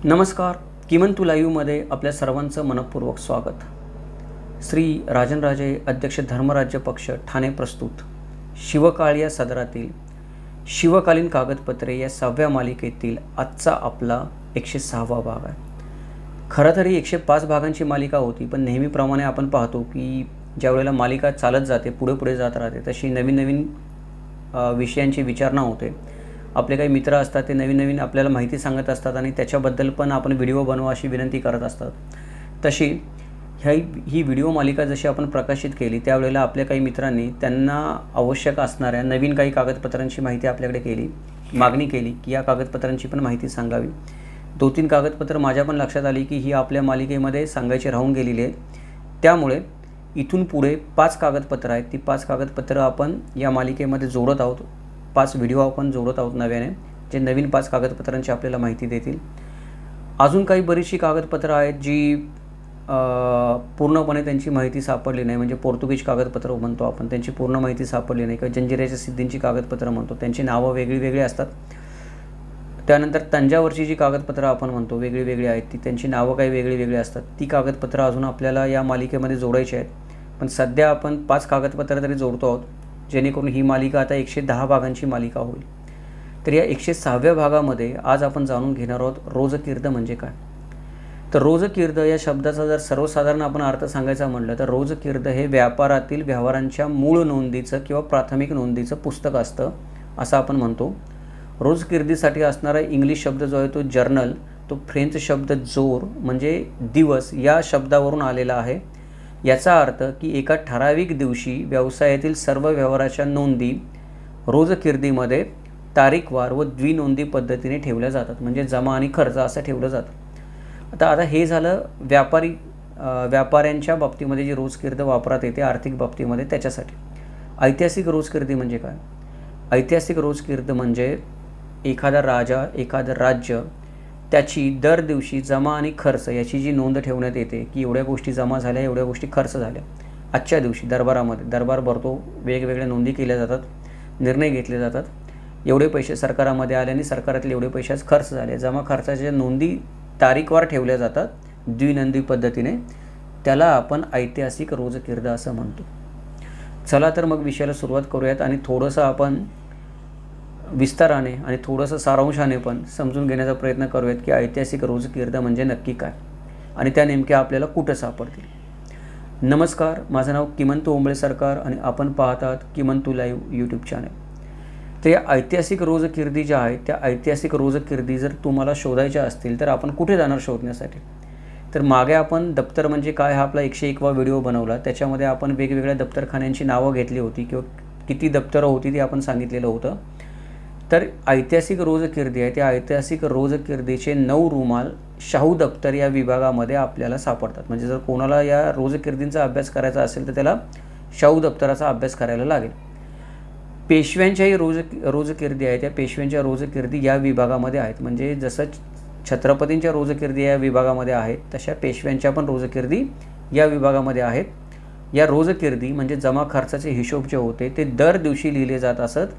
नमस्कार. किमंतू लाईव्हमध्ये आपल्या सर्वांचं मनपूर्वक स्वागत. श्री राजनराजे अध्यक्ष धर्मराज्य पक्ष ठाणे प्रस्तुत शिवकाळ सदरातील शिवकालीन कागदपत्रे या 6व्या मालिकेतील आजचा आपला 106वा भाग आहे. खरं तर ही 105 भागांची मालिका होती, पण नेहमीप्रमाणे आपण पाहतो की ज्यावेळेला मालिका चालत जाते, पुढे जात राहते, तशी नवीन विषयांची विचारणा होते. आपले काही मित्र असतात, ते नवीन आपल्याला माहिती सांगत असतात आणि त्याच्याबद्दल पण आपण व्हिडिओ बनवा अशी विनंती करत असतात. तशी ही व्हिडिओ मालिका जशी आपण प्रकाशित केली, त्यावेळेला आपल्या काही मित्रांनी त्यांना आवश्यक असणाऱ्या नवीन काही कागदपत्रांची माहिती आपल्याकडे मागणी केली की या कागदपत्रांची पण माहिती सांगावी. 2-3 कागदपत्र माझ्या पण लक्षात आली की ही आपल्या मालिकेमध्ये सांगायची राहून गेलेली आहेत. त्यामुळे इथून पुढे 5 कागदपत्र आहेत. ती 5 कागदपत्र आपण या मालिकेमध्ये जोडत आहोत. 5 व्हिडिओ आपण जोडत आहोत नव्याने, जे नवीन 5 कागदपत्रांची आपल्याला माहिती देतील. अजून काही बरीचशी कागदपत्रं आहेत जी पूर्णपणे त्यांची माहिती सापडली नाही, म्हणजे पोर्तुगीज कागदपत्र म्हणतो आपण, त्यांची पूर्ण माहिती सापडली नाही, किंवा जंजिऱ्याच्या सिद्धींची कागदपत्रं म्हणतो, त्यांची नावं वेगळी असतात. त्यानंतर तंजावरची जी कागदपत्रं आपण म्हणतो वेगळी आहेत, ती त्यांची नावं काही वेगळी असतात. ती कागदपत्रं अजून आपल्याला या मालिकेमध्ये जोडायची आहेत. पण सध्या आपण 5 कागदपत्रं तरी जोडतो आहोत, जेणेकरून ही मालिका आता 110 भागांची मालिका होईल. तर या 106व्या भागामध्ये आज आपण जाणून घेणार आहोत रोजकीर्द म्हणजे काय. तर रोजकीर्द या शब्दाचा जर सर्वसाधारण आपण अर्थ सांगायचा म्हटलं तर रोजकीर्द हे व्यापारातील व्यवहारांच्या मूळ नोंदीचं किंवा प्राथमिक नोंदीचं पुस्तक असतं असं आपण म्हणतो. रोजकीर्दीसाठी असणारा इंग्लिश शब्द जो आहे तो जर्नल, तो फ्रेंच शब्द जोर म्हणजे दिवस या शब्दावरून आलेला आहे. याचा अर्थ की एका ठराविक दिवशी व्यवसायातील सर्व व्यवहाराच्या नोंदी रोजकीर्दीमध्ये तारीखवार व द्विनोंदी पद्धतीने ठेवल्या जातात, म्हणजे जमा आणि खर्च असं ठेवलं जातं. आता हे झालं व्यापाऱ्यांच्या बाबतीमध्ये जी रोजकीर्द वापरात येते आर्थिक बाबतीमध्ये त्याच्यासाठी. ऐतिहासिक रोजकीर्दी म्हणजे काय? ऐतिहासिक रोजकीर्द म्हणजे एखादा राजा, एखादं राज्य त्याची दर दिवशी जमा आणि खर्च याची जी नोंद ठेवण्यात येते की एवढ्या गोष्टी जमा झाल्या, एवढ्या गोष्टी खर्च झाल्या. आजच्या दिवशी दरबार भरतो, वेगवेगळ्या नोंदी केल्या जातात, निर्णय घेतले जातात. एवढे पैसे सरकारामध्ये आले आणि सरकारातले एवढे पैसेच खर्च झाले. जमा खर्चाच्या नोंदी तारीखवार ठेवल्या जातात द्विनोंदी पद्धतीने. त्याला आपण ऐतिहासिक रोजकीर्द असं म्हणतो. चला तर मग विषयाला सुरुवात करूयात आणि थोडंसं आपण विस्ताराने आणि थोडंसं सारांशाने पण समजून घेण्याचा प्रयत्न करूयात की ऐतिहासिक रोजकीर्द म्हणजे नक्की काय आणि त्या नेमक्या आपल्याला कुठं सापडतील. नमस्कार, माझं नाव किमंतू ओंबळे सरकार आणि आपण पाहतात किमंतू लाईव्ह यूट्यूब चॅनल. तर या ऐतिहासिक रोजकीर्दी ज्या आहेत त्या ऐतिहासिक रोजकीर्दी जर तुम्हाला शोधायच्या असतील तर आपण कुठे जाणार शोधण्यासाठी? तर मागे आपण दप्तर म्हणजे काय हा आपला 101वा व्हिडिओ बनवला. त्याच्यामध्ये आपण वेगवेगळ्या दप्तरखान्यांची नावं घेतली होती किंवा किती दप्तरं होती ती आपण सांगितलेलं होतं. तर ऐतिहासिक रोजकीर्दी आहे, त्या ऐतिहासिक रोजकीर्दीचे 9 रुमाल शाहू दप्तर या विभागामध्ये आपल्याला सापडतात. म्हणजे जर कोणाला या रोजकीर्दींचा अभ्यास करायचा असेल तर त्याला शाहू दप्तराचा अभ्यास करायला लागेल. पेशव्यांच्याही रोजकीर्दी आहे, त्या पेशव्यांच्या रोजकीर्दी या विभागामध्ये आहेत. म्हणजे जसं छत्रपतींच्या रोजकीर्दी या विभागामध्ये आहेत, तशा पेशव्यांच्या पण रोजकीर्दी या विभागामध्ये आहेत. या रोजकीर्दी म्हणजे जमा खर्चाचे हिशोब जे होते ते दर दिवशी लिहिले जात असत.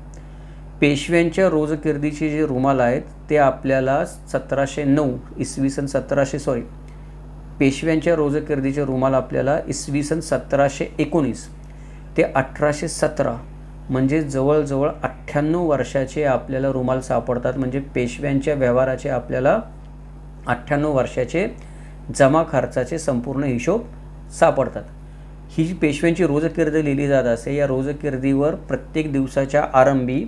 पेशव्यांच्या रोजकीर्दीचे जे रुमाल आहेत ते आपल्याला 1709 पेशव्यांच्या रोजकीर्दीचे रुमाल आपल्याला इसवी सन 1719 ते 1817 म्हणजे जवळजवळ 98 वर्षाचे आपल्याला रुमाल सापडतात. म्हणजे पेशव्यांच्या व्यवहाराचे आपल्याला 98 वर्षाचे जमा खर्चाचे संपूर्ण हिशोब सापडतात. ही जी पेशव्यांची रोजकीर्द लिहिली जात असे, या रोजकीर्दीवर प्रत्येक दिवसाच्या आरंभी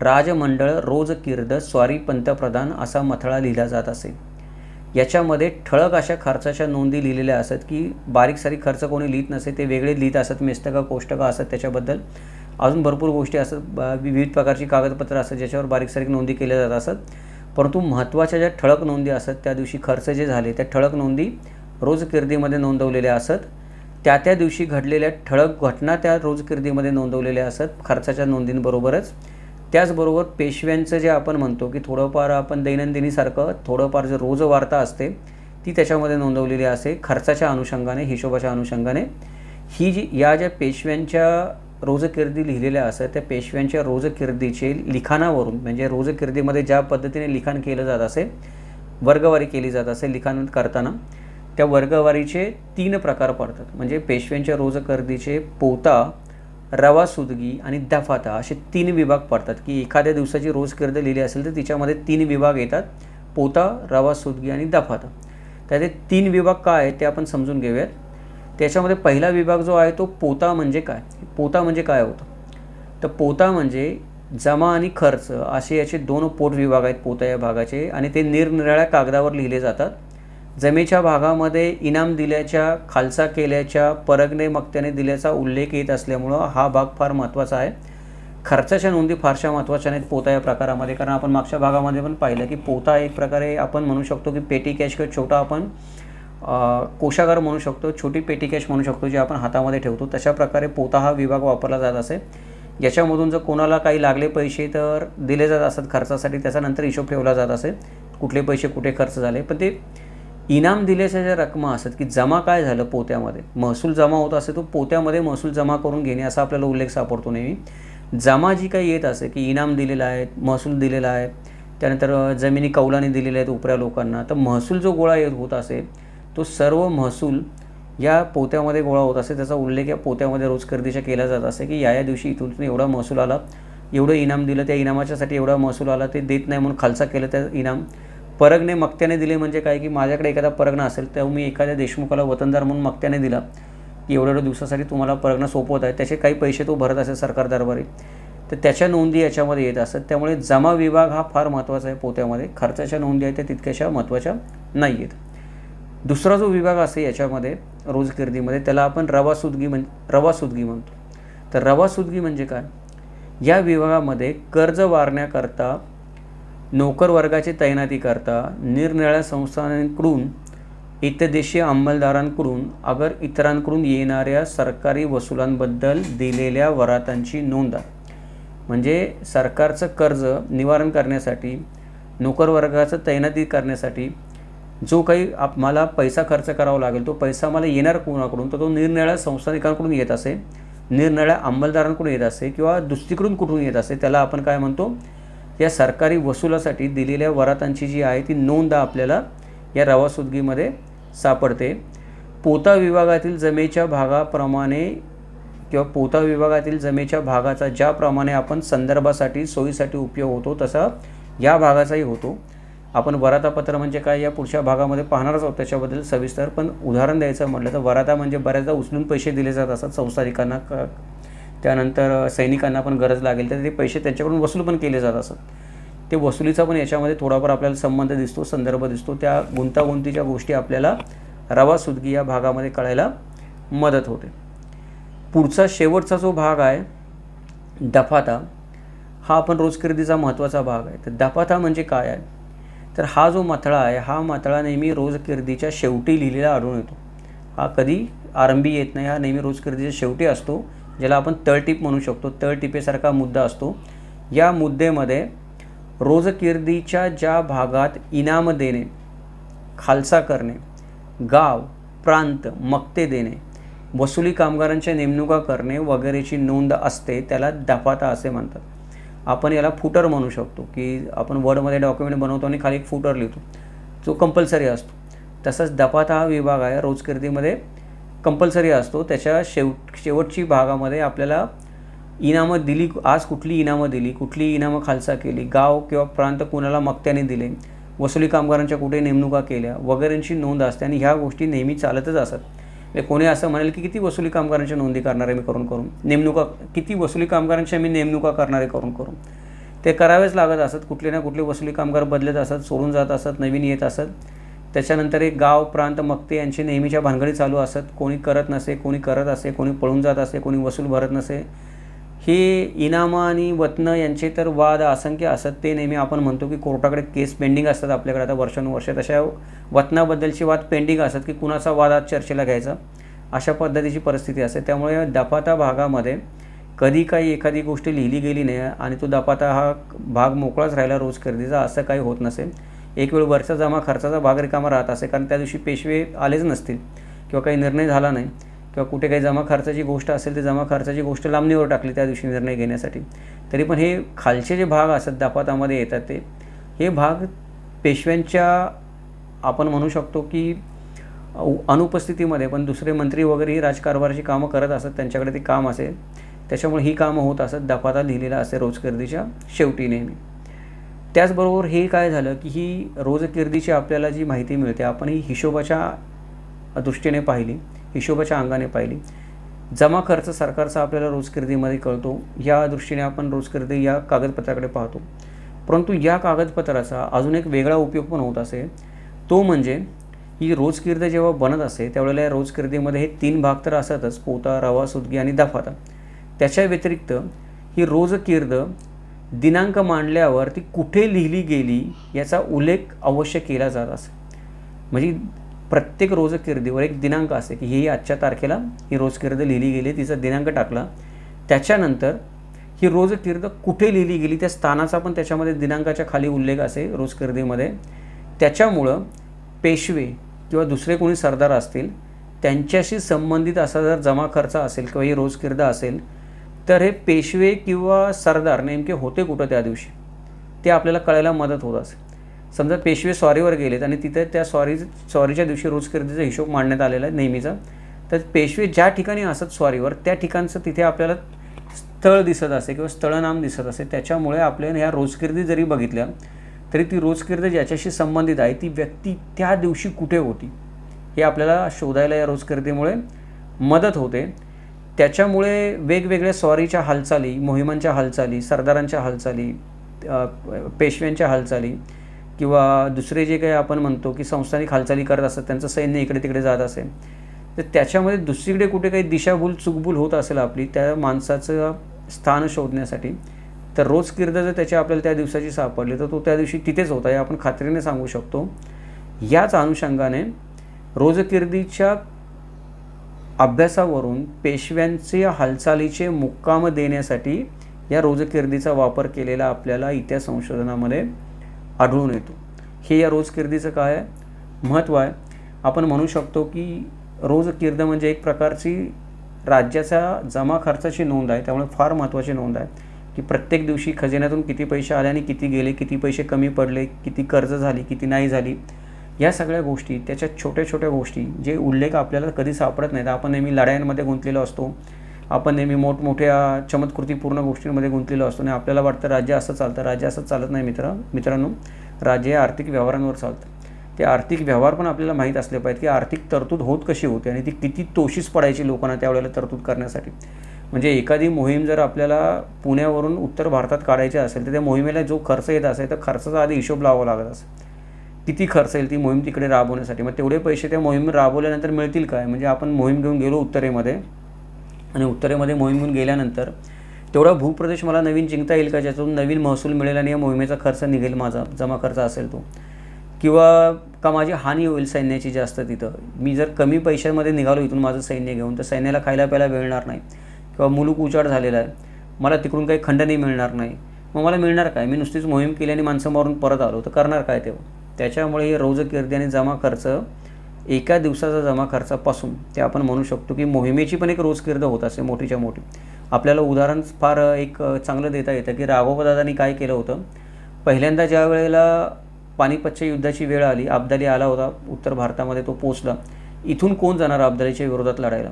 राजमंडळ रोजकीर्द स्वारी पंतप्रधान असा मथळा लिहिला जात असे. याच्यामध्ये ठळक अशा खर्चाच्या नोंदी लिहिलेल्या असत की बारीक सारीक खर्च कोणी लिहित नसे, ते वेगळे लिहित असत, मेस्तकं कोष्टकं असत, त्याच्याबद्दल अजून भरपूर गोष्टी असत, विविध प्रकारची कागदपत्रं असतात ज्याच्यावर बारीक सारीक नोंदी केल्या जात असत. परंतु महत्त्वाच्या ज्या ठळक नोंदी असत, त्या दिवशी खर्च जे झाले त्या ठळक नोंदी रोजकीर्दीमध्ये नोंदवलेल्या असत. त्या दिवशी घडलेल्या ठळक घटना त्या रोजकीर्दीमध्ये नोंदवलेल्या असत खर्चाच्या नोंदींबरोबरच. त्याचबरोबर पेशव्यांचं जे आपण म्हणतो की थोडंफार आपण दैनंदिनीसारखं थोडंफार जे रोजवार्ता असते ती त्याच्यामध्ये नोंदवलेली असते खर्चाच्या अनुषंगाने, हिशोबाच्या अनुषंगाने. या ज्या पेशव्यांच्या रोजकीर्दी लिहिलेल्या असतात त्या पेशव्यांच्या रोजकीर्दीचे लिखाणावरून, म्हणजे रोजकीर्दीमध्ये ज्या पद्धतीने लिखाण केलं जात असे वर्गवारी केली जात असे लिखाण करताना, त्या वर्गवारीचे 3 प्रकार पडतात. म्हणजे पेशव्यांच्या रोजकर्दीचे पोता, रवा सुदगी आणि दफाता असे 3 विभाग पडतात. की एखाद्या दिवसाची रोजकर्द लिहिली असेल तर तिच्यामध्ये 3 विभाग येतात, पोता, रवा सुदगी आणि दफाता. त्याचे 3 विभाग काय आहेत ते आपण समजून घेऊयात. त्याच्यामध्ये पहिला विभाग जो आहे तो पोता म्हणजे काय. पोता म्हणजे काय होतं, तर पोता म्हणजे जमा आणि खर्च असे याचे 2 पोट विभाग आहेत पोता या भागाचे, आणि ते निरनिराळ्या कागदावर लिहिले जातात. जमेच्या भागामध्ये इनाम दिल्याच्या, खालसा केल्याच्या, परगणे मक्त्याने दिल्याचा उल्लेख येत असल्यामुळं हा भाग फार महत्त्वाचा आहे. खर्चाच्या नोंदी फारशा महत्त्वाच्या नाहीत पोता या प्रकारामध्ये, कारण आपण मागच्या भागामध्ये पण पाहिलं की पोता एक प्रकारे आपण म्हणू शकतो की पेटी कॅश किंवा छोटा आपण कोशागार म्हणू शकतो, छोटी पेटी कॅश म्हणू शकतो, जे आपण हातामध्ये ठेवतो. तशा प्रकारे पोता हा विभाग वापरला जात असे. याच्यामधून जर कोणाला काही लागले पैसे तर दिले जात असतात खर्चासाठी, त्याचा नंतर हिशोब ठेवला जात असे कुठले पैसे कुठे खर्च झाले. पण ते इनाम दिल्याच्या ज्या रकमा असतात की जमा काय झालं पोत्यामध्ये, महसूल जमा होत असे तो पोत्यामध्ये महसूल जमा करून घेणे असा आपल्याला उल्लेख सापडतो नेहमी. जमा जी काही येत असे की इनाम दिलेला आहे, महसूल दिलेला आहे, त्यानंतर जमिनी कौलाने दिलेल्या आहेत उपऱ्या लोकांना, तर महसूल जो गोळा येत होत असे तो सर्व महसूल या पोत्यामध्ये गोळा होत असे. त्याचा उल्लेख या पोत्यामध्ये रोजकर्दीच्या केला जात असे की या दिवशी इथून एवढा महसूल आला, एवढं इनाम दिलं, त्या इनामाच्यासाठी एवढा महसूल आला, ते देत नाही म्हणून खालसा केलं त्या इनाम. परगणे मक्त्याने दिले म्हणजे काय की माझ्याकडे एखादा परगणा असेल तेव्हा मी एखाद्या देशमुखाला वतनदार म्हणून मक्त्याने दिला की एवढ्या दिवसासाठी तुम्हाला परगणा सोपवत आहे, त्याचे काही पैसे तो भरत असेल सरकार दरबारी, तर त्याच्या नोंदी याच्यामध्ये येत असतात. त्यामुळे जमा विभाग हा फार महत्त्वाचा आहे पोत्यामध्ये. खर्चाच्या नोंदी आहेत त्या तितक्याशा महत्त्वाच्या नाही आहेत. दुसरा जो विभाग असे याच्यामध्ये रोजकिर्दीमध्ये त्याला आपण रवा सुदगी म्हणतो. तर रवा सुदगी म्हणजे काय, या विभागामध्ये कर्ज वारण्याकरता, नोकर वर्गाची तैनाती करता, निरनिराळ्या संस्थांकडून, इतदेशीय अंमलदारांकडून, अगर इतरांकडून येणाऱ्या सरकारी वसुलांबद्दल दिलेल्या वरातांची नोंद. म्हणजे सरकारचं कर्ज निवारण करण्यासाठी, नोकर वर्गाचं तैनाती करण्यासाठी जो काही मला पैसा खर्च करावा लागेल तो पैसा मला येणार कोणाकडून, तर तो निरनिराळ्या संस्थानिकांकडून येत असे, निरनिराळ्या अंमलदारांकडून येत असे किंवा दुसरीकडून कुठून येत असे, त्याला आपण काय म्हणतो, या सरकारी वसुलासाठी दिलेल्या वरातांची जी आहे ती नोंद आपल्याला या रवा सुदगीमध्ये सापडते. पोता विभागातील जमेच्या भागाप्रमाणे किंवा पोता विभागातील जमेच्या भागाचा ज्याप्रमाणे आपण संदर्भासाठी सोयीसाठी उपयोग होतो तसा या भागाचाही होतो. आपण वरातापत्र म्हणजे काय या पुढच्या भागामध्ये पाहणारच आहोत त्याच्याबद्दल सविस्तर. पण उदाहरण द्यायचं म्हटलं तर वराता म्हणजे बऱ्याचदा उचलून पैसे दिले जात असतात संस्थानिकांना, त्यानंतर सैनिकांना पण गरज लागेल तर ते पैसे त्यांच्याकडून वसूल पण केले जात असतात. ते वसुलीचा पण याच्यामध्ये थोडाफार आपल्याला संबंध दिसतो, संदर्भ दिसतो. त्या गुंतागुंतीच्या गोष्टी आपल्याला रवा सुदगी या भागामध्ये कळायला मदत होते. पुढचा शेवटचा जो भाग आहे दफाता, हा आपण रोजकिर्दीचा महत्त्वाचा भाग आहे. तर दफाता म्हणजे काय आहे, तर हा जो मथळा आहे हा मथळा नेहमी रोजकिर्दीच्या शेवटी लिहिलेला आढळून येतो. हा कधी आरंभी येत नाही, हा नेहमी रोजकिर्दीच्या शेवटी असतो, ज्याला आपण तळटीप म्हणू शकतो. तळटीपेसारखा मुद्दा असतो. या मुद्देमध्ये रोजकिर्दीच्या ज्या भागात इनाम देणे, खालसा करणे, गाव, प्रांत, मक्ते देणे, वसुली कामगारांच्या नेमणुका करणे वगैरेची नोंद असते त्याला दफाता असे म्हणतात. आपण याला फुटर म्हणू शकतो की आपण वर्डमध्ये डॉक्युमेंट बनवतो आणि खाली एक फुटर लिहितो, जो कंपल्सरी असतो. तसंच दफाता हा विभाग आहे रोजकिर्दीमध्ये कंपल्सरी असतो. त्याच्या शेवटची भागामध्ये आपल्याला इनामं दिली, आज कुठली इनामं दिली, कुठली इनामं खालसा केली, गाव किंवा प्रांत कुणाला मक्त्याने दिले, वसुली कामगारांच्या कुठे नेमणुका केल्या वगैरेंची नोंद असते. आणि ह्या गोष्टी नेहमी चालतच असतात. कोणी असं म्हणेल की किती वसुली कामगारांच्या नोंदी करणारे मी करून नेमणुका, किती वसुली कामगारांच्या मी नेमणुका करणारे करून ते करावेच लागत असत. कुठले ना कुठले वसुली कामगार बदलत असत, सोडून जात असत, नवीन येत असत. त्याच्यानंतर एक गाव, प्रांत, मक्ते यांची नेहमीच्या भानगडी चालू असत. कोणी करत नसे, कोणी करत असे, कोणी पळून जात असे, कोणी वसूल भरत नसे. हे इनामं आणि वतनं यांचे तर वाद असंख्य असत. ते नेहमी आपण म्हणतो की कोर्टाकडे केस पेंडिंग असतात आपल्याकडे आता वर्षानुवर्षे. तशा वतनाबद्दलची वाद पेंडिंग असतात की कुणाचा वाद आज चर्चेला घ्यायचा, अशा पद्धतीची परिस्थिती असते. त्यामुळे दफाता भागामध्ये कधी काही एखादी गोष्ट लिहिली गेली नाही आणि तो दफाता हा भाग मोकळाच राहिला रोजकिर्दीचा असं काही होत नसेल. एक वेळ वर्षा जमा खर्चाचा भाग रिकामा राहत असे, कारण त्या दिवशी पेशवे आलेच नसतील किंवा काही निर्णय झाला नाही किंवा कुठे काही जमा खर्चाची गोष्ट असेल तर जमा खर्चाची गोष्ट लांबणीवर टाकली त्या दिवशी निर्णय घेण्यासाठी. तरी पण हे खालचे जे भाग असतात दफातामध्ये येतात ते हे भाग पेशव्यांच्या आपण म्हणू शकतो की अनुपस्थितीमध्ये पण दुसरे मंत्री वगैरे ही राजकारभाराची कामं करत असत, त्यांच्याकडे ते काम असेल, त्याच्यामुळे ही कामं होत असत. दफादार लिहिलेला असे रोजकिर्दीच्या शेवटी नेहमी. त्याचबरोबर हे काय झालं की ही रोजकिर्दीची आपल्याला जी माहिती मिळते आपण ही हिशोबाच्या दृष्टीने पाहिली, हिशोबाच्या अंगाने पाहिली. जमा खर्च सरकारचा आपल्याला रोजकिर्दीमध्ये कळतो, या दृष्टीने आपण रोजकिर्दी या कागदपत्राकडे पाहतो. परंतु या कागदपत्राचा अजून एक वेगळा उपयोग पण होत असे, तो म्हणजे ही रोजकिर्द जेव्हा बनत असे त्यावेळेला या रोजकिर्दीमध्ये हे 3 भाग तर असतातच, पोता, रवा, सुतगी आणि दफादार. त्याच्या व्यतिरिक्त ही रोजकिर्द दिनांक मांडल्यावर ती कुठे लिहिली गेली याचा उल्लेख अवश्य केला जात असे. म्हणजे प्रत्येक रोजकिर्दीवर एक दिनांक असे की ही आजच्या तारखेला ही रोजकिर्द लिहिली गेली, तिचा दिनांक टाकला. त्याच्यानंतर ही रोजकिर्द कुठे लिहिली गेली त्या स्थानाचा पण त्याच्यामध्ये दिनांकाच्या खाली उल्लेख असे रोजकिर्दीमध्ये. त्याच्यामुळं पेशवे किंवा दुसरे कोणी सरदार असतील त्यांच्याशी संबंधित असा जर जमा खर्च असेल किंवा ही रोजकिर्द असेल तर हे पेशवे किंवा सरदार नेमके होते कुठं त्या दिवशी ते आपल्याला कळायला मदत होत असे. समजा पेशवे स्वारीवर गेलेत आणि तिथे त्या स्वारीच्या दिवशी रोजकिर्दीचा हिशोब मांडण्यात आलेला आहे नेहमीचा, तर पेशवे ज्या ठिकाणी असत स्वारीवर त्या ठिकाणचं तिथे आपल्याला स्थळ दिसत असे किंवा स्थळनाम दिसत असे. त्याच्यामुळे आपल्याला ह्या रोजकिर्दी जरी बघितल्या तरी ती रोजकिर्द ज्याच्याशी संबंधित आहे ती व्यक्ती त्या दिवशी कुठे होती हे आपल्याला शोधायला या रोजकिर्दीमुळे मदत होते. त्याच्यामुळे वेगवेगळ्या स्वारीच्या हालचाली, मोहिमांच्या हालचाली, सरदारांच्या हालचाली, पेशव्यांच्या हालचाली किंवा दुसरे जे काही आपण म्हणतो की संस्थानिक हालचाली करत असतात, त्यांचं सैन्य इकडे तिकडे जात असेल, तर त्याच्यामध्ये दुसरीकडे कुठे काही दिशाभूल चुकभूल होत असेल आपली त्या माणसाचं स्थान शोधण्यासाठी, तर रोजकिर्द जर त्याच्या आपल्याला त्या दिवसाची सापडली तर तो त्या दिवशी तिथेच होता हे आपण खात्रीने सांगू शकतो. याच अनुषंगाने रोजकिर्दीच्या अभ्यासावरून पेशव्यांचे हालचालीचे मुक्काम देण्यासाठी या रोजकिर्दीचा वापर केलेला आपल्याला इतिहास संशोधनामध्ये आढळून येतो. हे या रोजकिर्दीचं काय आहे महत्त्व आहे. आपण म्हणू शकतो की रोजकिर्द म्हणजे एक प्रकारची राज्याचा जमा खर्चाची नोंद आहे, त्यामुळे फार महत्त्वाची नोंद आहे की प्रत्येक दिवशी खजिन्यातून किती पैसे आले आणि किती गेले, किती पैसे कमी पडले, किती कर्ज झाली, किती नाही झाली, या सगळ्या गोष्टी, त्याच्या छोट्या छोट्या गोष्टी जे उल्लेख आपल्याला कधी सापडत नाहीत. आपण नेहमी लढायांमध्ये गुंतलेलो असतो, आपण नेहमी मोठमोठ्या चमत्कृतीपूर्ण गोष्टींमध्ये गुंतलेलो असतो आणि आपल्याला वाटतं राज्य असं चालतं. राज्य असं चालत नाही मित्रांनो. राज्य आर्थिक व्यवहारांवर चालतं. ते आर्थिक व्यवहार पण आपल्याला माहीत असले पाहिजेत की आर्थिक तरतूद होत कशी होते आणि ती किती तोशीस पडायची लोकांना त्यावेळेला तरतूद करण्यासाठी. म्हणजे एखादी मोहीम जर आपल्याला पुण्यावरून उत्तर भारतात काढायची असेल तर त्या मोहिमेला जो खर्च येत असेल तर खर्चाचा आधी हिशोब लावावा लागत असेल. किती खर्च येईल ती मोहीम तिकडे राबवण्यासाठी, मग तेवढे पैसे त्या मोहीम राबवल्यानंतर मिळतील काय. म्हणजे आपण मोहीम घेऊन गेलो उत्तरेमध्ये आणि उत्तरेमध्ये मोहीम घेऊन गेल्यानंतर तेवढा भूप्रदेश मला नवीन जिंकता येईल का ज्यातून नवीन महसूल मिळेल आणि या मोहिमेचा खर्च निघेल, माझा जमा खर्च असेल तो, किंवा का माझी हानी होईल सैन्याची जास्त तिथं. मी जर कमी पैशांमध्ये निघालो इथून माझं सैन्य घेऊन तर सैन्याला खायला प्यायला मिळणार नाही किंवा मुलूक उजाड झालेला आहे, मला तिकडून काही खंडणी मिळणार नाही, मग मला मिळणार काय. मी नुसतीच मोहीम केली आणि माणसं मारून परत आलो तर करणार काय तेव्हा. त्याच्यामुळे हे रोजकिर्दी आणि जमा खर्च एका दिवसाचा जमा खर्चापासून ते आपण म्हणू शकतो की मोहिमेची पण एक रोजकिर्द होत असे मोठीच्या मोठी. आपल्याला उदाहरण फार एक चांगलं देता येतं की राघोबादादांनी काय केलं होतं. पहिल्यांदा ज्या वेळेला पानिपतच्या युद्धाची वेळ आली, अब्दाली आला होता उत्तर भारतामध्ये, तो पोचला. इथून कोण जाणार अब्दालीच्या विरोधात लढायला,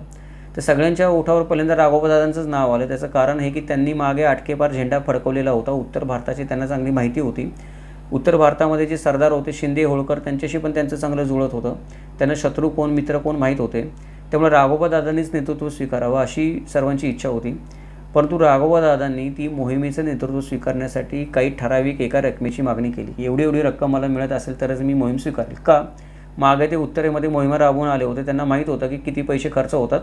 तर सगळ्यांच्या ओठावर पहिल्यांदा राघोबादादांचंच नाव आलं. त्याचं कारण हे की त्यांनी मागे आटकेपार झेंडा फडकवलेला होता. उत्तर भारताची त्यांना चांगली माहिती होती. उत्तर भारतामध्ये जे सरदार होते शिंदे, होळकर, त्यांच्याशी पण त्यांचं चांगलं जुळत होतं. त्यांना शत्रू कोण मित्र कोण माहीत होते. त्यामुळे राघोबादादांनीच नेतृत्व स्वीकारावं अशी सर्वांची इच्छा होती. परंतु राघोबादादांनी ती मोहिमेचं नेतृत्व स्वीकारण्यासाठी काही ठराविक एका रकमेची मागणी केली. एवढी रक्कम मला मिळत असेल तरच मी मोहीम स्वीकारेल. का, मागे ते उत्तरेमध्ये मोहिमा राबवून आले होते, त्यांना माहीत होतं की किती पैसे खर्च होतात.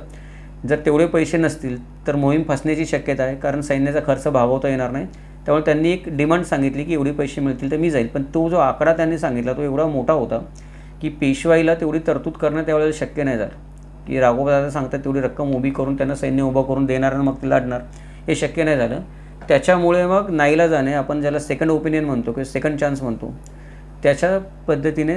जर तेवढे पैसे नसतील तर मोहीम फसण्याची शक्यता आहे, कारण सैन्याचा खर्च भागवता येणार नाही. त्यामुळे त्यांनी एक डिमांड सांगितली की एवढे पैसे मिळतील तर मी जाईल. पण तो जो आकडा त्यांनी सांगितला तो एवढा मोठा होता की पेशवाईला तेवढी तरतूद करणं त्यावेळेला शक्य नाही झालं. की राघोबादादा सांगतात तेवढी रक्कम उभी करून त्यांना सैन्य उभं करून देणार आणि मग ते लढणार, हे शक्य नाही झालं. त्याच्यामुळे मग नाईलाजाने आपण ज्याला सेकंड ओपिनियन म्हणतो किंवा सेकंड चान्स म्हणतो त्याच्या पद्धतीने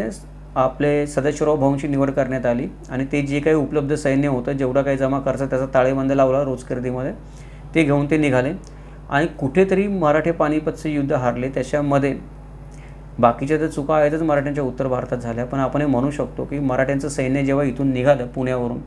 आपले सदाशिवराव भाऊंची निवड करण्यात आली आणि ते जे काही उपलब्ध सैन्य होतं, जेवढा काही जमा खर्च त्याचा ताळेबंद लावला रोजकिर्दीमध्ये, ते घेऊन ते निघाले आणि कुठेतरी मराठे पानिपतचे युद्ध हारले. त्याच्यामध्ये बाकीच्या तर चुका आहेतच मराठ्यांच्या उत्तर भारतात झाल्या, पण आपण हे म्हणू शकतो की मराठ्यांचं सैन्य जेव्हा इथून निघालं पुण्यावरून,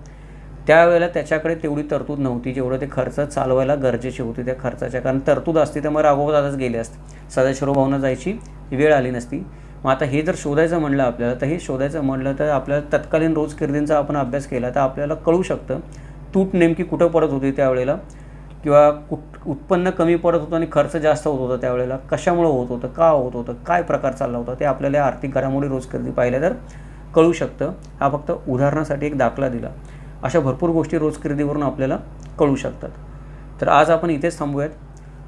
त्यावेळेला त्याच्याकडे तेवढी तरतूद नव्हती जेवढं ते खर्च चालवायला गरजेची होती त्या खर्चाच्या. कारण तरतूद असती तर मग राघोबादादाच गेले असते, सदाशिवराव भाऊंना जायची वेळ आली नसती. मग आता हे जर शोधायचं म्हणलं आपल्याला, तर हे शोधायचं म्हणलं तर आपल्याला तत्कालीन रोजकिर्दींचा आपण अभ्यास केला तर आपल्याला कळू शकतं तूट नेमकी कुठं पडत होती त्यावेळेला, किंवा उत्पन्न कमी पडत होतं आणि खर्च जास्त होत होता त्यावेळेला, कशामुळे होत होतं, का होत होतं, काय प्रकार चालला होता, ते आपल्याला आर्थिक घडामोडी रोजकिर्दी पाहिल्या तर कळू शकतं. हा फक्त उदाहरणासाठी एक दाखला दिला. अशा भरपूर गोष्टी रोजकिर्दीवरून आपल्याला कळू शकतात. तर आज आपण इथेच थांबूयात.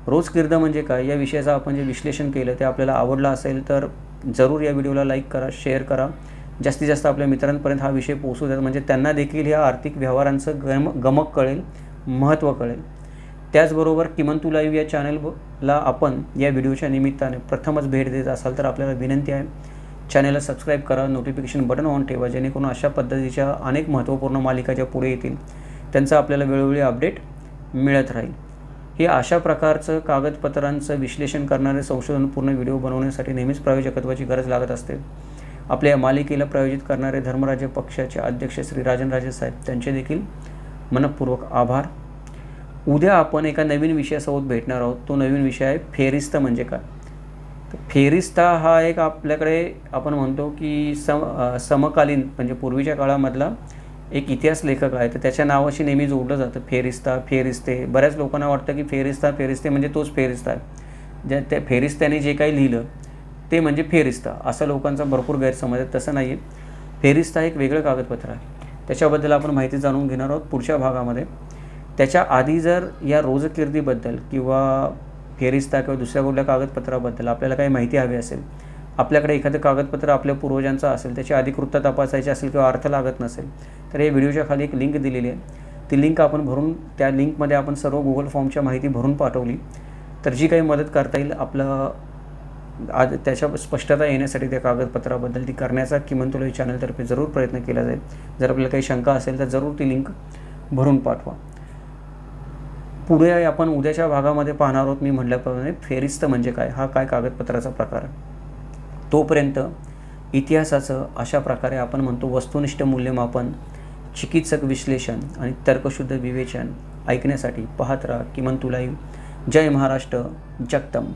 रोजकिर्द म्हणजे काय या विषयाचं आपण जे विश्लेषण केलं ते आपल्याला आवडलं असेल तर जरूर या व्हिडिओला लाईक करा, शेअर करा, जास्तीत जास्त आपल्या मित्रांपर्यंत हा विषय पोहोचू द्या, म्हणजे त्यांना देखील ह्या आर्थिक व्यवहारांचं गमक कळेल, महत्त्व कळेल. त्याचबरोबर किमंतू लाईव्ह या चॅनलला आपण या व्हिडिओच्या निमित्ताने प्रथमच भेट देत असाल तर आपल्याला विनंती आहे, चॅनलला सबस्क्राईब करा, नोटिफिकेशन बटन ऑन ठेवा, जेणेकरून अशा पद्धतीच्या अनेक महत्त्वपूर्ण मालिका ज्या पुढे येतील त्यांचं आपल्याला वेळोवेळी अपडेट मिळत राहील. हे अशा प्रकारचं कागदपत्रांचं विश्लेषण करणारे संशोधनपूर्ण व्हिडिओ बनवण्यासाठी नेहमीच प्रायोजकत्वाची गरज लागत असते. आपल्या मालिकेला प्रायोजित करणारे धर्मराज्य पक्षाचे अध्यक्ष श्री राजनराजे साहेब त्यांचे देखील मनपूर्वक आभार. उद्या आपण एका नवीन विषयासोबत भेटणार आहोत. तो नवीन विषय आहे फेरिस्त म्हणजे काय. तर फेरिस्ता हा एक आपल्याकडे आपण म्हणतो की समकालीन म्हणजे पूर्वीच्या काळामधला एक इतिहास लेखक आहे, तर त्याच्या नावाशी नेहमी जोडलं जातं फेरिस्ता, फेरिस्ते. बऱ्याच लोकांना वाटतं की फेरिस्ता फेरिस्ते म्हणजे तोच फेरिस्ता आहे, ज्या त्या फेरिस्त्याने जे काही लिहिलं ते म्हणजे फेरिस्ता, असा लोकांचा भरपूर गैरसमज आहे. तसं नाही आहे. फेरिस्ता एक वेगळं कागदपत्र आहे, त्याच्याबद्दल आपण माहिती जाणून घेणार आहोत पुढच्या भागामध्ये. त्याच्या आधी जर या रोजकिर्दीबद्दल किंवा फेरिस्ता किंवा दुसऱ्या कुठल्या कागदपत्राबद्दल आपल्याला काही माहिती हवी असेल, आपल्याकडे एखादं कागदपत्र आपल्या पूर्वजांचं असेल, त्याची अधिकृतता तपासायची असेल किंवा अर्थ लागत नसेल, तर या व्हिडिओच्या खाली एक लिंक दिलेली आहे. ती लिंक आपण भरून त्या लिंकमध्ये आपण सर्व गुगल फॉर्मच्या माहिती भरून पाठवली तर जी काही मदत करता येईल आपलं त्याच्या स्पष्टता येण्यासाठी त्या कागदपत्राबद्दल ती करण्याचा किमंतू लाईव्ह चॅनलतर्फे जरूर प्रयत्न केला जाईल. जर आपल्याला काही शंका असेल तर जरूर ती लिंक भरून पाठवा. पुढे आपण उद्याच्या भागामध्ये पाहणार आहोत मी म्हटल्याप्रमाणे फेरिस्त म्हणजे काय, हा काय कागदपत्राचा प्रकार आहे. तोपर्यंत इतिहासाचं अशा प्रकारे आपण म्हणतो वस्तुनिष्ठ मूल्यमापन, चिकित्सक विश्लेषण आणि तर्कशुद्ध विवेचन ऐकण्यासाठी पाहत राहा किमंतू लाईव्ह. जय महाराष्ट्र, जगदंब.